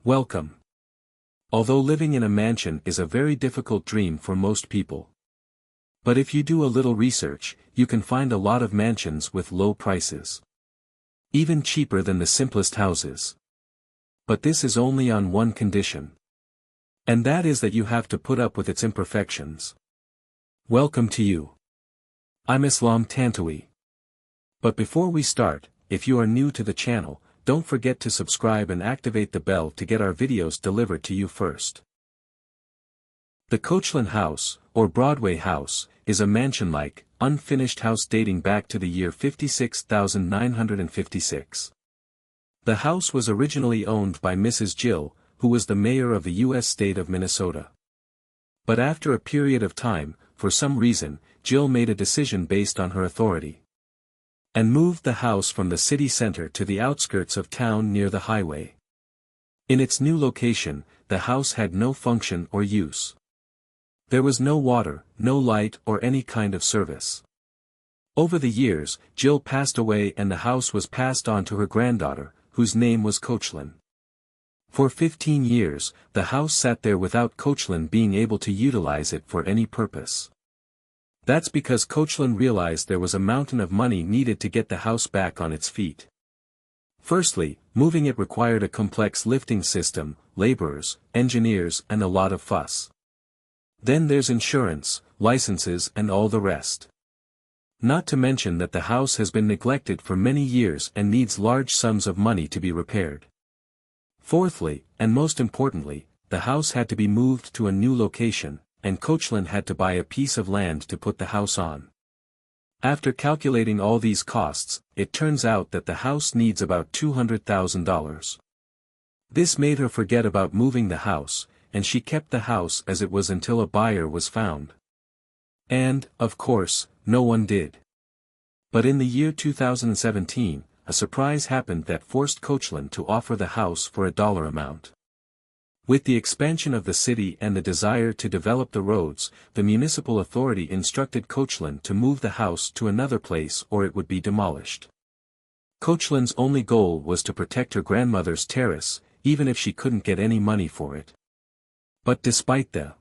Welcome. Although living in a mansion is a very difficult dream for most people. But if you do a little research, you can find a lot of mansions with low prices. Even cheaper than the simplest houses. But this is only on one condition. And that is that you have to put up with its imperfections. Welcome to you. I'm Islam Tantawi. But before we start, if you are new to the channel, don't forget to subscribe and activate the bell to get our videos delivered to you first. The Koechlin House, or Broadway House, is a mansion-like, unfinished house dating back to the year 56,956. The house was originally owned by Mrs. Jill, who was the mayor of the U.S. state of Minnesota. But after a period of time, for some reason, Jill made a decision based on her authority. And moved the house from the city center to the outskirts of town near the highway. In its new location, the house had no function or use. There was no water, no light or any kind of service. Over the years, Jill passed away and the house was passed on to her granddaughter, whose name was Koechlin. For 15 years, the house sat there without Koechlin being able to utilize it for any purpose. That's because Koechlin realized there was a mountain of money needed to get the house back on its feet. Firstly, moving it required a complex lifting system, laborers, engineers and a lot of fuss. Then there's insurance, licenses and all the rest. Not to mention that the house has been neglected for many years and needs large sums of money to be repaired. Fourthly, and most importantly, the house had to be moved to a new location, and Koechlin had to buy a piece of land to put the house on. After calculating all these costs, it turns out that the house needs about $200,000. This made her forget about moving the house, and she kept the house as it was until a buyer was found. And, of course, no one did. But in the year 2017, a surprise happened that forced Koechlin to offer the house for a dollar amount. With the expansion of the city and the desire to develop the roads, the municipal authority instructed Koechlin to move the house to another place or it would be demolished. Koechlin's only goal was to protect her grandmother's terrace, even if she couldn't get any money for it. But despite the